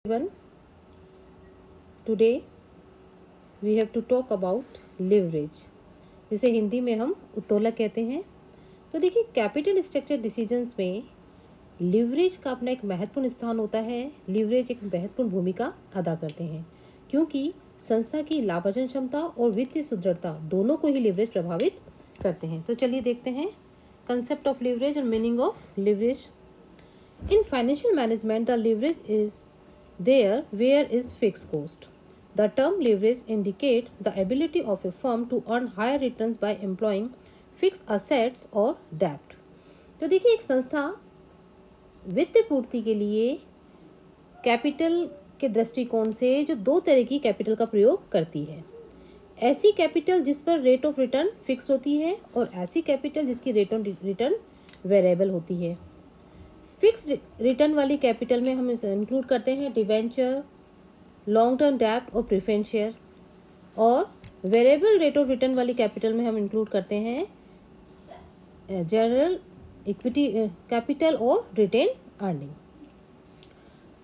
everyone, today we have to talk about leverage, जिसे हिंदी में हम उत्तोलक कहते हैं। तो देखिए, कैपिटल स्ट्रक्चर डिसीजंस में लीवरेज का अपना एक महत्वपूर्ण स्थान होता है। लीवरेज एक महत्वपूर्ण भूमिका अदा करते हैं क्योंकि संस्था की लाभार्जन क्षमता और वित्तीय सुदृढ़ता दोनों को ही लीवरेज प्रभावित करते हैं। तो चलिए देखते हैं कंसेप्ट ऑफ लीवरेज और meaning of leverage. In financial management, the leverage is there where is fixed cost. The term leverage indicates the ability of a firm to earn higher returns by employing fixed assets or debt. तो देखिए, एक संस्था वित्त पूर्ति के लिए capital के दृष्टिकोण से जो दो तरह की कैपिटल का प्रयोग करती है। ऐसी कैपिटल जिस पर रेट ऑफ रिटर्न फिक्स होती है और ऐसी कैपिटल जिसकी रेट ऑफ रिटर्न वेरिएबल होती है। फिक्स रिटर्न वाली कैपिटल में हम इंक्लूड करते हैं डिवेंचर, लॉन्ग टर्म डेब्ट और प्रेफरेंस शेयर, और वेरिएबल रेट ऑफ रिटर्न वाली कैपिटल में हम इंक्लूड करते हैं जनरल इक्विटी कैपिटल और रिटेन अर्निंग।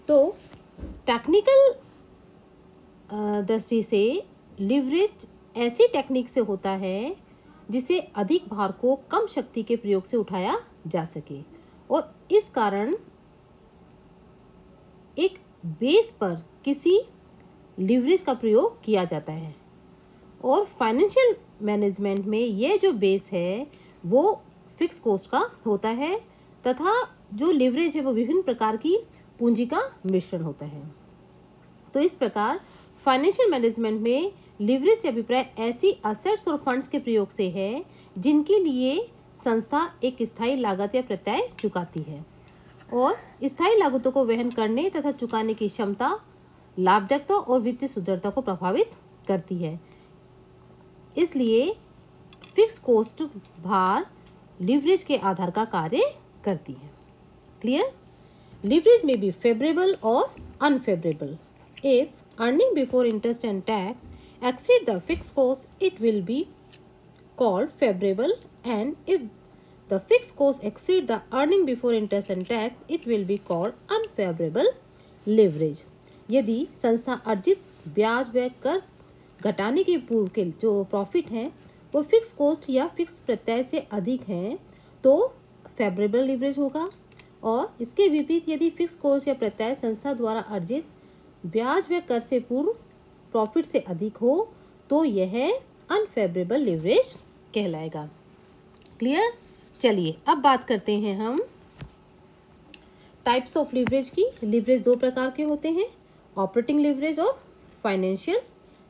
तो टेक्निकल दृष्टि से लिवरेज ऐसी टेक्निक से होता है जिसे अधिक भार को कम शक्ति के प्रयोग से उठाया जा सके और इस कारण एक बेस पर किसी लीवरेज का प्रयोग किया जाता है। और फाइनेंशियल मैनेजमेंट में यह जो बेस है वो फिक्स कॉस्ट का होता है तथा जो लीवरेज है वो विभिन्न प्रकार की पूंजी का मिश्रण होता है। तो इस प्रकार फाइनेंशियल मैनेजमेंट में लीवरेज से अभिप्राय ऐसी असेट्स और फंड्स के प्रयोग से है जिनके लिए संस्था एक स्थायी लागत या प्रत्यय चुकाती है और स्थायी लागतों को वहन करने तथा चुकाने की क्षमता, लाभप्रदता और वित्तीय सुदृढ़ता को प्रभावित करती है। इसलिए फिक्स कॉस्ट भार लीवरेज के आधार का कार्य करती है। क्लियर? लीवरेज में बी फेवरेबल और unfavourable. If earning before interest and tax exceed the fixed cost, it will be called favorable, and if the fixed cost exceed the earning before interest and tax, it will be called unfavorable leverage. यदि संस्था अर्जित ब्याज व्यय कर घटाने के पूर्व के जो प्रॉफिट हैं वो फिक्स कॉस्ट या फिक्स प्रत्यय से अधिक हैं तो फेवरेबल लीवरेज होगा, और इसके विपरीत यदि फिक्स कॉस्ट या प्रत्यय संस्था द्वारा अर्जित ब्याज व्यय कर से पूर्व प्रॉफिट से अधिक हो तो यह अनफेवरेबल लीवरेज कहलाएगा। क्लियर? चलिए अब बात करते हैं हम टाइप्स ऑफ लीवरेज की। लीवरेज दो प्रकार के होते हैं, ऑपरेटिंग लीवरेज और फाइनेंशियल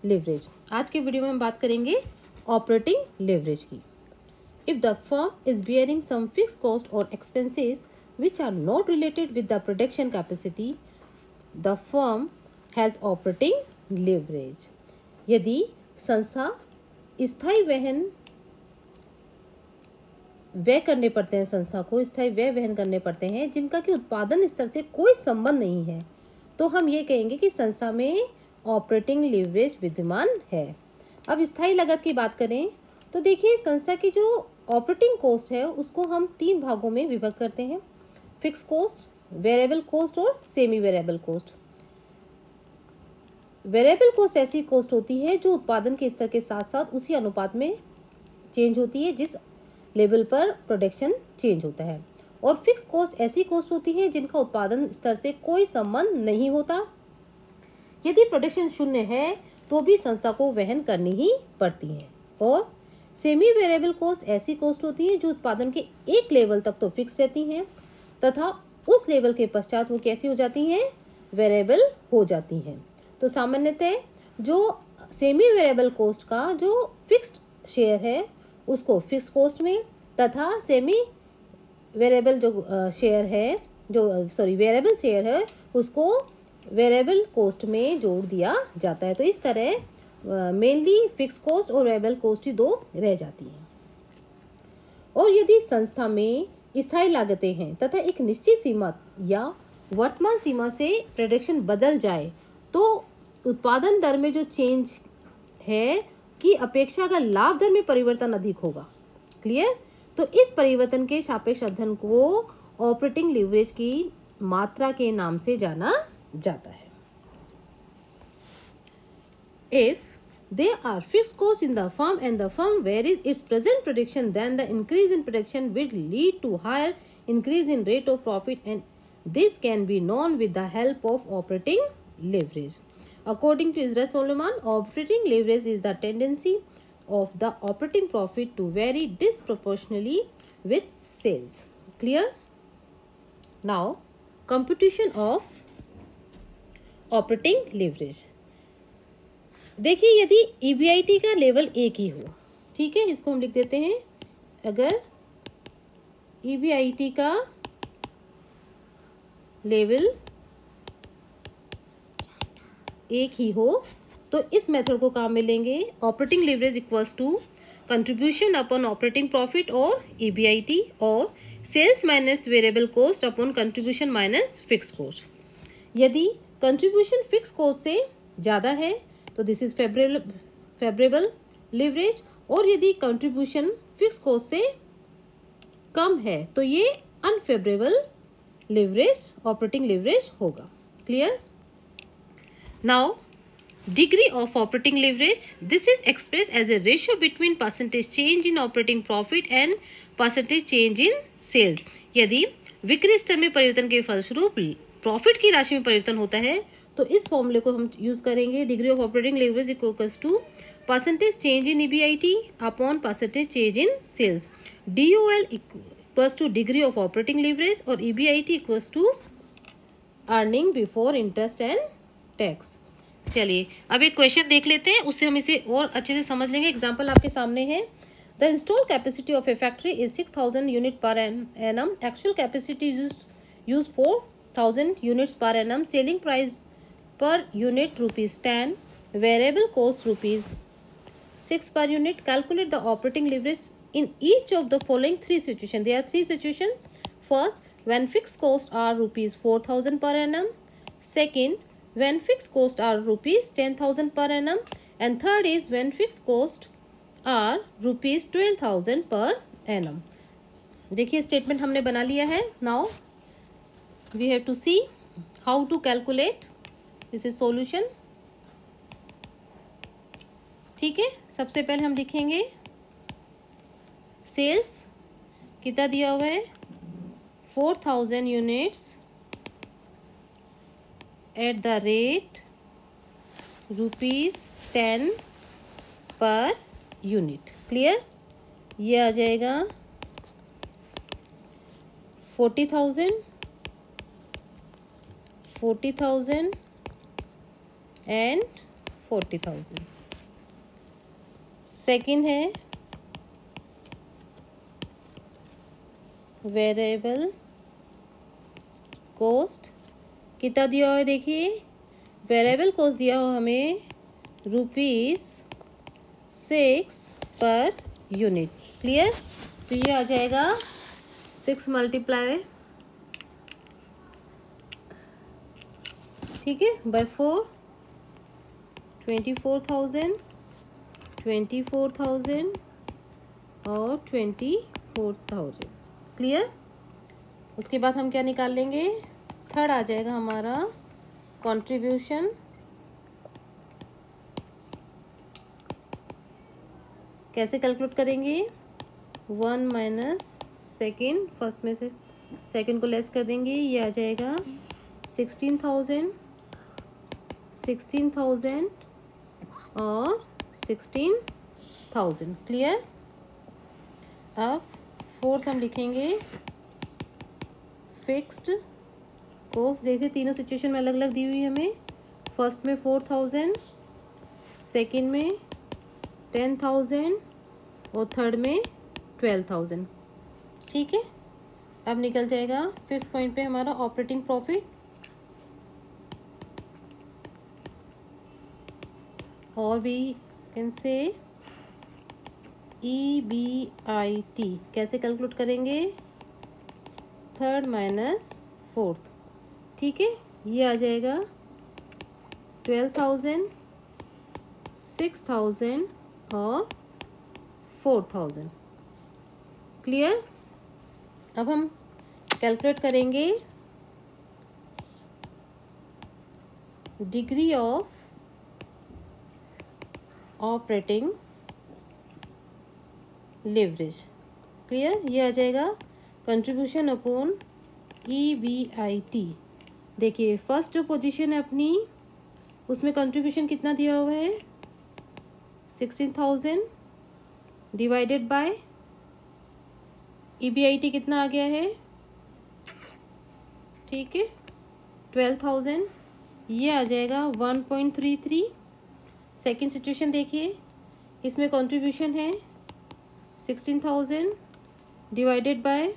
लीवरेज। आज के वीडियो में हम बात करेंगे ऑपरेटिंग लीवरेज की। If the firm is bearing some fix cost और expenses which are not related with the production capacity, the firm has operating leverage. यदि संस्था स्थायी व्यय करने पड़ते हैं, संस्था को स्थायी व्यय वहन करने पड़ते हैं जिनका कि उत्पादन स्तर से कोई संबंध नहीं है, तो हम ये कहेंगे कि संस्था में ऑपरेटिंग लीवरेज विद्यमान है। अब स्थायी लागत की बात करें तो देखिए, संस्था की जो ऑपरेटिंग कॉस्ट है उसको हम तीन भागों में विभक्त करते हैं, फिक्स कॉस्ट, वेरिएबल कॉस्ट और semi variable cost. Variable cost ऐसी कॉस्ट होती है जो उत्पादन के स्तर के साथ साथ उसी अनुपात में चेंज होती है जिस लेवल पर प्रोडक्शन चेंज होता है, और फिक्स कॉस्ट ऐसी कॉस्ट होती है जिनका उत्पादन स्तर से कोई संबंध नहीं होता। यदि प्रोडक्शन शून्य है तो भी संस्था को वहन करनी ही पड़ती है। और सेमी वेरिएबल कॉस्ट ऐसी कॉस्ट होती है जो उत्पादन के एक लेवल तक तो फिक्स रहती हैं तथा उस लेवल के पश्चात वो कैसी हो जाती हैं, वेरिएबल हो जाती हैं। तो सामान्यतः जो सेमी वेरिएबल कॉस्ट का जो फिक्स्ड शेयर है उसको फिक्स कॉस्ट में तथा सेमी वेरिएबल जो शेयर है वेरिएबल शेयर है उसको वेरिएबल कॉस्ट में जोड़ दिया जाता है। तो इस तरह मेनली फिक्स कॉस्ट और वेरिएबल कॉस्ट ही दो रह जाती हैं। और यदि संस्था में स्थायी लागतें हैं तथा एक निश्चित सीमा या वर्तमान सीमा से प्रोडक्शन बदल जाए तो उत्पादन दर में जो चेंज है की अपेक्षा का लाभ दर में परिवर्तन अधिक होगा। क्लियर? तो इस परिवर्तन के सापेक्ष अध्ययन को ऑपरेटिंग लीवरेज की मात्रा के नाम से जाना जाता है। If there are fixed costs in the firm and the firm varies its present prediction, then the increase in prediction will lead to higher increase in rate of profit, and this can be known with the help of operating leverage. According to Isra Solomon, operating leverage is the tendency of the operating profit to vary disproportionately with sales. Clear? Now, computation of operating leverage. देखिए यदि EBIT का level एक ही हो, ठीक है, इसको हम लिख देते हैं. अगर EBIT का लेवल एक ही हो तो इस मेथड को काम में लेंगे. Operating leverage equals to contribution upon operating profit और EBIT, और sales minus variable cost upon contribution minus fix cost. यदि कंट्रीब्यूशन फिक्स कॉस्ट से ज़्यादा है तो दिस इज फेवरेबल लेवरेज, और यदि कंट्रीब्यूशन फिक्स कॉस्ट से कम है तो ये अनफेवरेबल लेवरेज, ऑपरेटिंग लेवरेज होगा. Clear? Now degree of operating leverage, this is expressed as a ratio between percentage change in operating profit and percentage change in sales. यदि विक्रय स्तर में परिवर्तन के फलस्वरूप प्रॉफिट की राशि में परिवर्तन होता है तो इस फॉर्मूले को हम यूज करेंगे. Degree of operating leverage equals to percentage change in EBIT upon percentage change in sales. DOL equals to degree of operating leverage और EBIT equals to earning before interest and tax. चलिए अब एक question देख लेते हैं, उससे हम इसे और अच्छे से समझ लेंगे. एग्जाम्पल आपके सामने है. The install capacity of A factory is 6000 unit per annum. Actual capacity use 4000 units per annum. Selling price per unit ₹10. Variable cost ₹6 per unit. Calculate the operating leverage in each of the following three situations. There are three situations. First, when fixed costs are ₹4000 per annum. Second, when fixed costs are ₹10,000 per annum, and third is when fixed costs are ₹12,000 per annum. देखिए statement हमने बना लिया है. Now we have to see how to calculate. This is solution. ठीक है, सबसे पहले हम लिखेंगे सेल्स कितना दिया हुआ है 4000 units at the rate ₹10 per unit. Clear? ये आ जाएगा 40,000 and 40,000. सेकेंड है वेरिएबल कॉस्ट कितना दिया हुआ है. देखिए वेरिएबल कॉस्ट दिया हुआ हमें ₹6 पर यूनिट. क्लियर? तो ये आ जाएगा 6 मल्टीप्लाई, ठीक है, बाय 4, 24,000 और 24,000. क्लियर? उसके बाद हम क्या निकाल लेंगे. थर्ड आ जाएगा हमारा कंट्रीब्यूशन. कैसे कैलकुलेट करेंगे. 1 माइनस सेकेंड, फर्स्ट में से सेकेंड को लेस कर देंगे. ये आ जाएगा 16,000 और 16,000. क्लियर? अब फोर्थ हम लिखेंगे फिक्स्ड कॉस्ट. जैसे तीनों सिचुएशन में अलग अलग दी हुई हमें. फर्स्ट में 4000, सेकंड में 10,000 और थर्ड में 12,000. ठीक है, अब निकल जाएगा फिफ्थ पॉइंट पे हमारा ऑपरेटिंग प्रॉफिट. और वी कैन से EBIT कैसे कैलकुलेट करेंगे. Third minus fourth. ठीक है, ये आ जाएगा 12,000, 6,000 और 4,000. क्लियर? अब हम कैलकुलेट करेंगे degree of operating leverage. Clear, ये आ जाएगा कंट्रीब्यूशन अपॉन EBIT। देखिए फर्स्ट जो पोजीशन है अपनी, उसमें कंट्रीब्यूशन कितना दिया हुआ है 16,000 डिवाइडेड बाय EBIT कितना आ गया है, ठीक है 12,000, ये आ जाएगा 1.33। सेकेंड सिचुएशन देखिए, इसमें कंट्रीब्यूशन है 16,000 divided by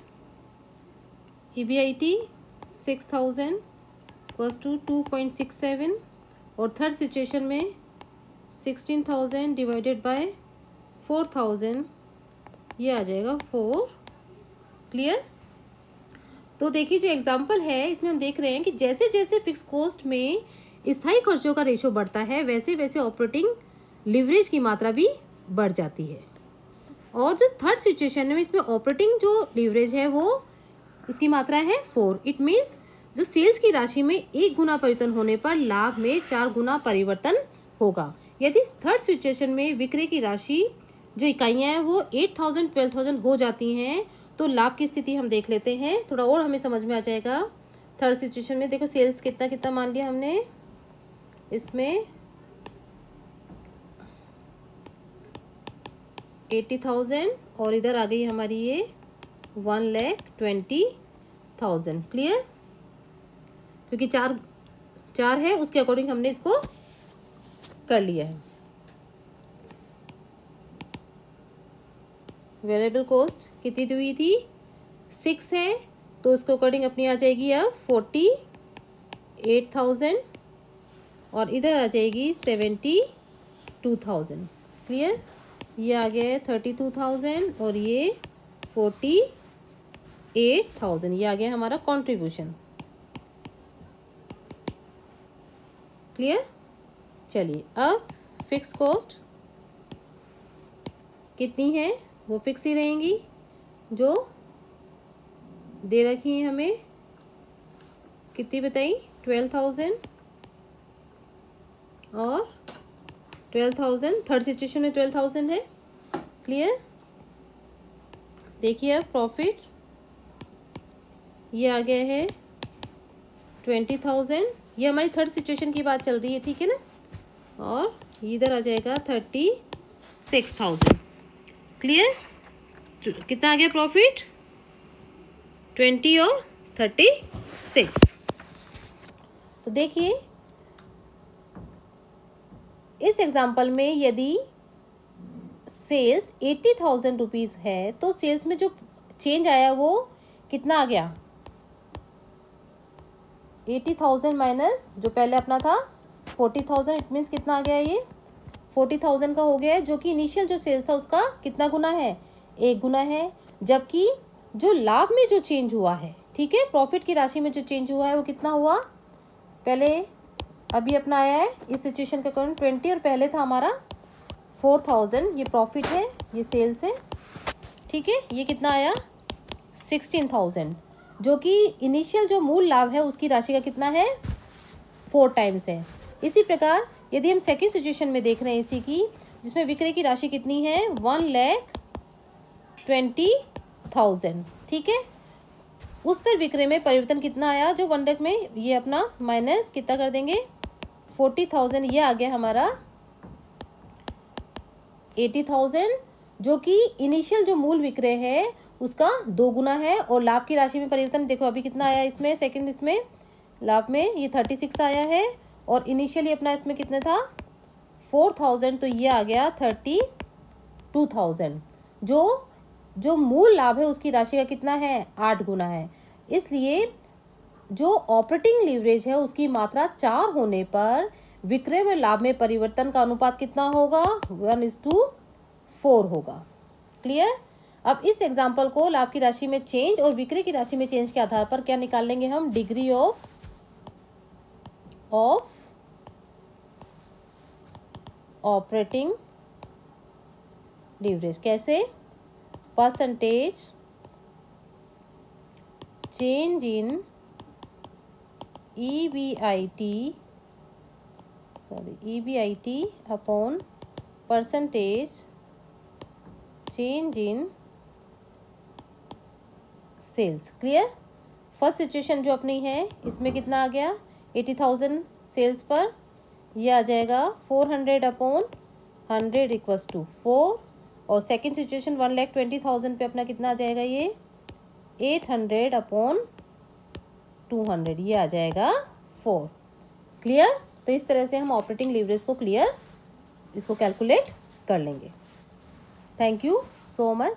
EBIT 6,000 equals to 2.67। और थर्ड सिचुएशन में 16,000 डिवाइडेड बाय 4,000, ये आ जाएगा 4। क्लियर। तो देखिए जो एग्जांपल है इसमें हम देख रहे हैं कि जैसे जैसे फिक्स कॉस्ट में स्थायी खर्चों का रेशो बढ़ता है वैसे वैसे ऑपरेटिंग लिवरेज की मात्रा भी बढ़ जाती है। और जो थर्ड सिचुएशन है इसमें ऑपरेटिंग जो लिवरेज है वो इसकी मात्रा है 4। इट मीन्स जो सेल्स की राशि में 1 गुना परिवर्तन होने पर लाभ में 4 गुना परिवर्तन होगा। यदि थर्ड सिचुएशन में विक्रय की राशि जो इकाइयाँ हैं वो 8,000 12,000 हो जाती हैं तो लाभ की स्थिति हम देख लेते हैं, थोड़ा और हमें समझ में आ जाएगा। थर्ड सिचुएशन में देखो सेल्स कितना कितना मान लिया हमने, इसमें 80,000 और इधर आ गई हमारी ये 1,20,000। क्लियर, क्योंकि चार है उसके अकॉर्डिंग हमने इसको कर लिया है। वेरिएबल कॉस्ट कितनी दी हुई थी 6 है तो उसके अकॉर्डिंग अपनी आ जाएगी अब 48,000 और इधर आ जाएगी 72,000। क्लियर, ये आ गया है 32,000 और ये 48,000, ये आ गया हमारा कंट्रीब्यूशन। क्लियर। चलिए अब फिक्स कॉस्ट कितनी है वो फिक्स ही रहेंगी जो दे रखी है हमें, कितनी बताई 12,000 और 12,000। थर्ड सिचुएशन में 12,000 है। क्लियर। देखिए अब प्रॉफिट ये आ गया है 20,000, ये हमारी थर्ड सिचुएशन की बात चल रही है, ठीक है ना। और इधर आ जाएगा 36,000। क्लियर, कितना आ गया प्रॉफिट 20 और 36। तो देखिए इस एग्जांपल में यदि सेल्स 80,000 रुपीज़ है तो सेल्स में जो चेंज आया वो कितना आ गया 80,000 माइनस जो पहले अपना था 40,000। इट मीन्स कितना आ गया ये 40,000 का हो गया है, जो कि इनिशियल जो सेल्स था उसका कितना गुना है 1 गुना है। जबकि जो लाभ में जो चेंज हुआ है, ठीक है, प्रॉफिट की राशि में जो चेंज हुआ है वो कितना हुआ, पहले अभी अपना आया है इस सिचुएशन के अकॉर्डिंग 20 और पहले था हमारा 4,000। ये प्रॉफिट है, ये सेल्स है, ठीक है। ये कितना आया 16,000, जो कि इनिशियल जो मूल लाभ है उसकी राशि का कितना है 4 टाइम्स है। इसी प्रकार यदि हम सेकेंड सिचुएशन में देख रहे हैं इसी की, जिसमें विक्रय की राशि कितनी है 1,20,000, ठीक है। उस पर विक्रय में परिवर्तन कितना आया जो 1 लाख में, ये अपना माइनस कितना कर देंगे 40,000, ये आ गया हमारा 80,000, जो कि इनिशियल जो मूल विक्रय है उसका 2 गुना है। और लाभ की राशि में परिवर्तन देखो अभी कितना आया इसमें, सेकंड इसमें लाभ में ये 36 आया है और इनिशियली अपना इसमें कितने था 4,000, तो ये आ गया 32,000। जो मूल लाभ है उसकी राशि का कितना है 8 गुना है। इसलिए जो ऑपरेटिंग लीवरेज है उसकी मात्रा 4 होने पर विक्रय व लाभ में परिवर्तन का अनुपात कितना होगा 1:4 होगा। क्लियर। अब इस एग्जाम्पल को लाभ की राशि में चेंज और विक्रय की राशि में चेंज के आधार पर क्या निकाल लेंगे हम, डिग्री ऑफ ऑपरेटिंग लीवरेज। कैसे, percentage change in EBIT upon percentage change in sales. Clear. First situation जो अपनी है इसमें कितना आ गया 80,000 सेल्स पर, ये आ जाएगा 400 अपॉन 100 इक्वल्स टू 4। और सेकंड सिचुएशन 1,20,000 पे अपना कितना आ जाएगा, ये 800 अपॉन 200, ये आ जाएगा 4। क्लियर। तो इस तरह से हम ऑपरेटिंग लीवरेज को इसको कैलकुलेट कर लेंगे। Thank you so much.